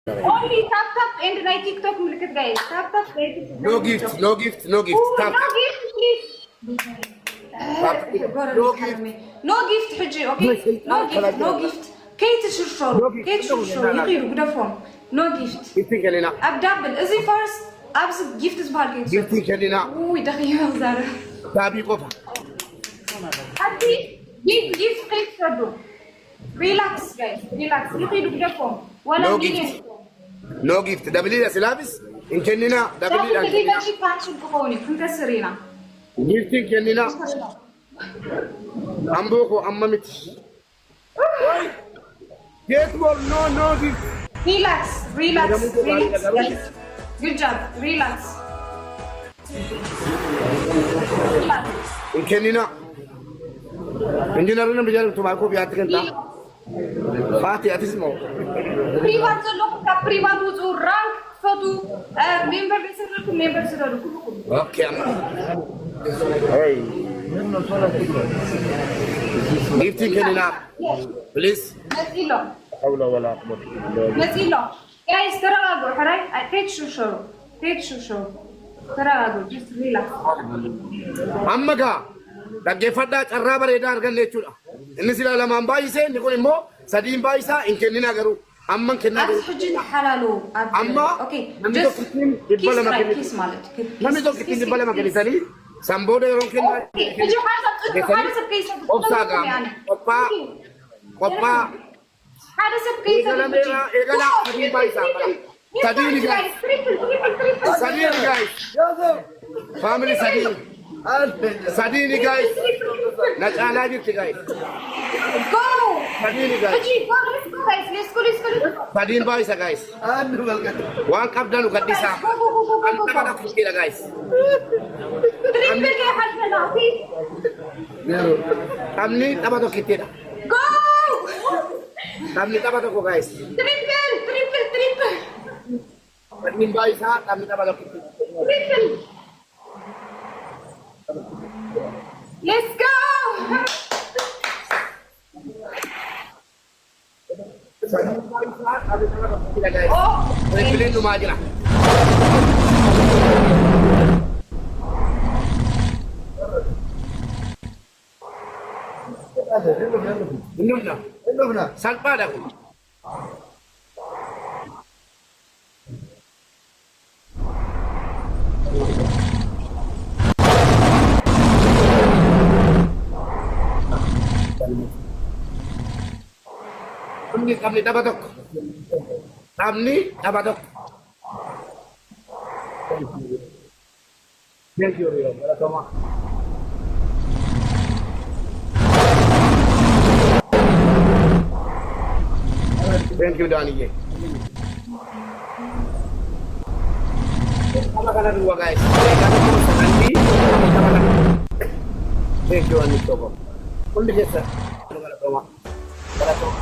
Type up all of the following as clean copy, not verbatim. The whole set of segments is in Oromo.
Only tap tap and my TikTok ملكت guys. Tap tap No gift, no gift, no gift. Ooh, Tap. no gift please. No gift. No gift حجي okay. No gift, no gift. كي تشرشروا كي تشرشروا يغيروا قدافهم. No gift. Gifting كلنا. أبدابل إزي first أبز gift زبال كي Gifting كلنا. أوه دقيقة زارة. تابي قفا. أبدي gift كي تشرشروا. Relax guys, relax. يغيروا قدافهم. ولا مين. No gift. دبليل سلابس. إن كلنا دبليل. دقيقة كيف فانشل كوني كنت سرينا. Gifting كلنا. أمبوكو أمامتي. Get more, no gift. Relax, relax, relax, guys. Good job, relax. Relax. إن كلنا. إنجنيرنا بيجار تباكو بياتك أنت. فاتي أتسمو. Private look, private وزو rank photo, member بيسرلكم member سرلكم. Okay. Hey. Gifting كلنا. Please. نسيلو. حول ولا قوة إلا بالله. نسيلو. Guys, تراجعوا حراي. تيجي شو. تيجي شو. تراجعوا. Just relax. Ammaga dhaggeeffadhaa carraa bareedaa arganne jechuudha. Inni sila lamaan baay'isee inni kun immoo sadiin baay'isaa hin kennina garuu amman kennaa أبز حجين حلالو. amma Okay. namni Just tokkittiin dhibba lama kiss kennisan. مالك. Namni tokkittiin dhibba lama kennisanii sanbooda yeroo kennaa حجي حاسب كيس. obsaagaa qophaa حاسب كيس. eegala sadiin baay'isaa sadiin guys sadiin guys family sadiin sadiin guys na caalaa jirti guys Go! sadiin guys Haji, go, let's go guys. Let's go. sadiin baay'isa guys waan qabdanu gadhisaa Go. amma kana fudhira guys Triple ke halfana, okay? taphni tapha tokkittiidha Go! taphni tapha tokko guys Triple. sadiin baay'isaa taphni tapha tokkittiidha Triple. Let's go! sadiin baay'isaa taphni tapha tokkittiidha guys Oh, Refileen dhumaa jira. Hindumna. Salphaadha kun. Kun taphni tapha tokko. Taphni tapha tokko. Thank you, Rio. Welcome. Thank you, Dani. Sama kana dua guys. Kana ko sa kanti. Thank you, Anito. Kundi jesa. Welcome.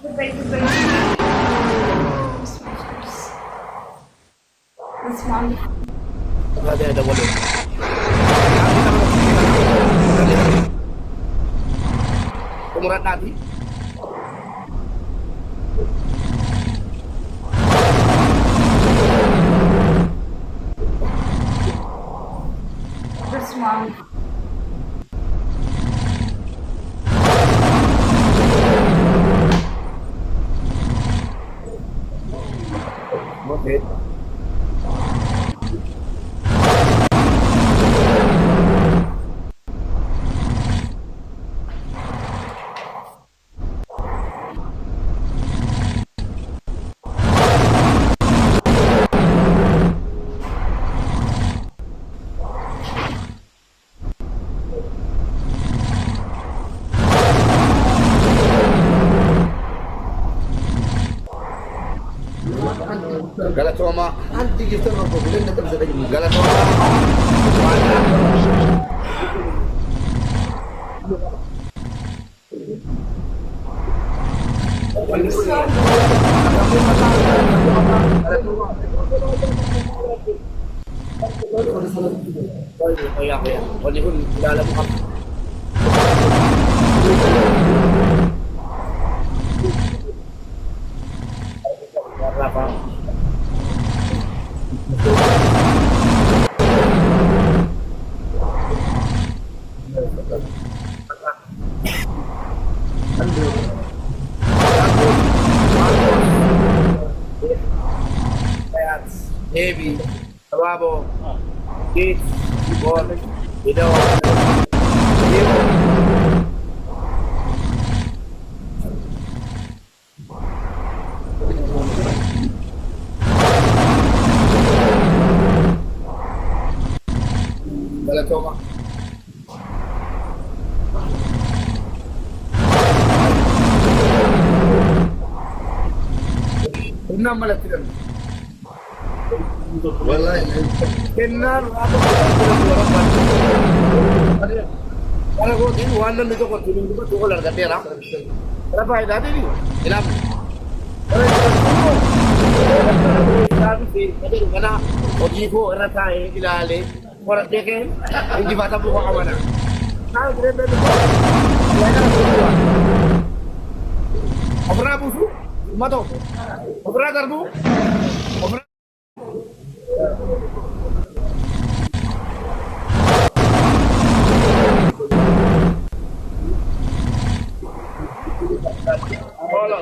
Goodbye. This one. Ada boleh. Umuran nanti. This one. Okay. Galatoma. Anti gift na po. Bulan na kami sa kanya. Galatoma. Kaya kaya. Pwede ko kilala mo kami. Wala pa. Heavy, Bravo, Gates, Ball, Widow, Galatoma. Enam malah tidak. Wallahi. Kenal apa? Kalau kau ini wanan itu kau turun juga tu kalau ada orang. Berapa ada tadi? Enam. Jadi kena ojibo ratai ilale. Orang deken, ini baca buku mana? Nah, kita Opera busu, mato. Opera karbu, opera. Hola.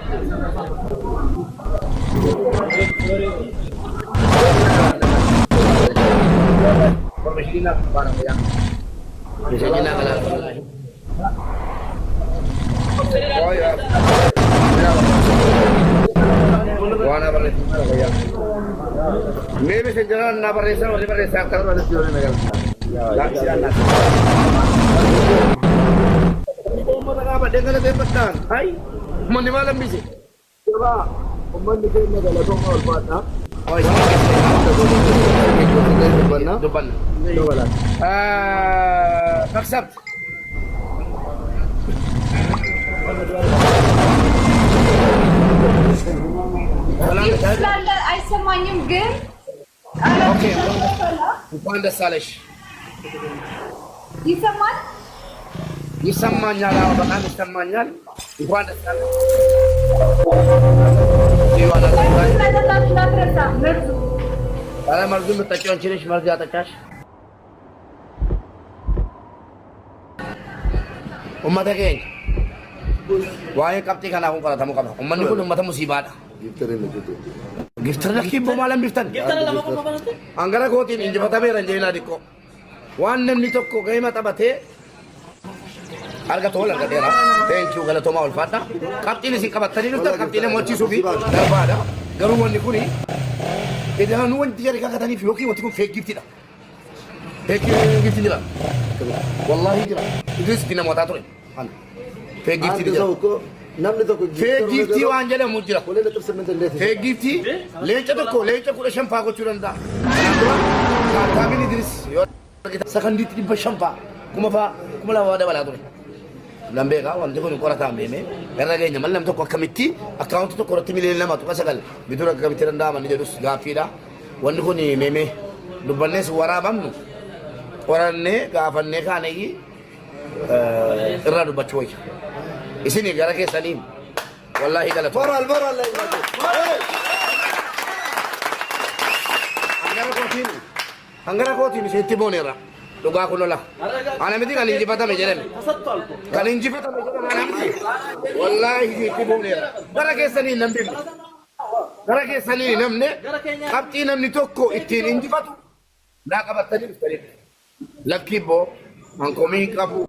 Pemesina para ya. Pemesina kalau. Oh ya. Wana para ya. Maybe se jalan na para esa, para esa kalau ada jualan negara. Ya, silakan. Mau apa dengan tempat Hai. Mana malam bisi? Coba. Umman di kayo nagala ko mga bata. Oh, sige. Depan na? Depan. Wala. Maksab. Sizlerle አይሰማኝም ግን ኦኬ እንኳን ደስ አለሽ። ይሰማል? ይሰማኛል። አዎ በጣም ይሰማኛል። እንኳን ደስ አለሽ። ይዋላ ኧረ መርዙ የምትጠጪው አንቺ ነሽ። መርዝ ያጠጣሽ ኡመተ ኬኛ ዋዬ ቀብጤ ከናኩን ቆረተሙ ቀባ ኡመኒ ኩን ኡመተ ሙሲባadha. Giftarin na dito. Giftar na kibbo maalan biftan. Angara kootiin injifatameera injeenaa diqqoo. Waan namni tokko gahima taphatee argatu wal argateera. Thank you galatoomaa ulfaadha. Qabxiin isin qabattanii dhuftan qabxiin mo'achiisuu fi darbaadha. Garuu wanni kuni idaanuu wanti jara kakataniif yookiin wanti kun feek giftidha. Feek gifti jira. Wallaahi jira. Idris itti namootaa ture. Feek gifti jira. Namni tokko Feek giftii waan jedhamu jira. Kulee na tirsa minta leeti. Feek giftii leenca tokko leenca 15 faa gochuu danda'a. Kanaan dura kaataabiin Idris yoo sakandiitti 500 faa kuma lama dabalaa ture. Lambeekaa wanti kun qorataan beemee irra geenya mal nam tokko akkamitti akkaawunti tokko irratti miliyoona 2.9 bituun akkamitti danda'ama ni jedhus gaaffiidha. Wanti kun meemee dubbannees waraabamnu qorannee gaafannee kaanee irraa dubbachuu wayya. Isini gara keessaniin wallaahi galatu. Moral. Hangara kootiin isheetti booneerra. Dhugaa kun lola. Ana miti kan injifatame jedhame. Kan injifatame jedhame ana miti. Wallaahi isheetti booneerra. Gara keessaniin namni gara keessaniin namne qabxii namni tokko ittiin injifatu naa qabattanii dhuftanii. Lakkibboo hankomii qabu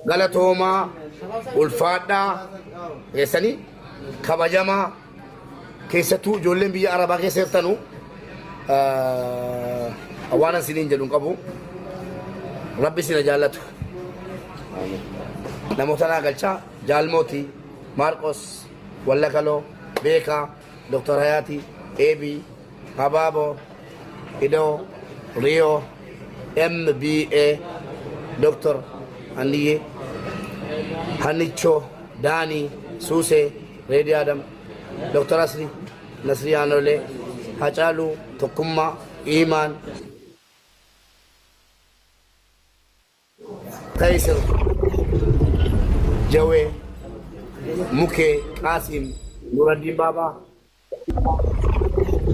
galatoomaa ulfaadhaa keessanii kabajamaa keessattuu ijoolleen biyya arabaa keessa jirtanu waan isiniin jedhu qabu rabbi isin jaallatu namoota naa galchaa jaalmooti maarqos wallakaloo beekaa doktor hayaati AB, Hababo, Ido, Rio, MBA, Dr. Aniye, Hanicho, Dani, Suse, Redi Adam, Dr. Asri, Nasri Anole, Hachalu, Tokuma, Iman, Taisir, Jawe, Muke, Kasim, Nuruddin Baba,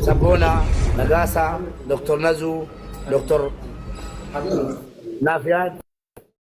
Sabona, Nagasa, Dr. Nazu, Dr. Nafiat.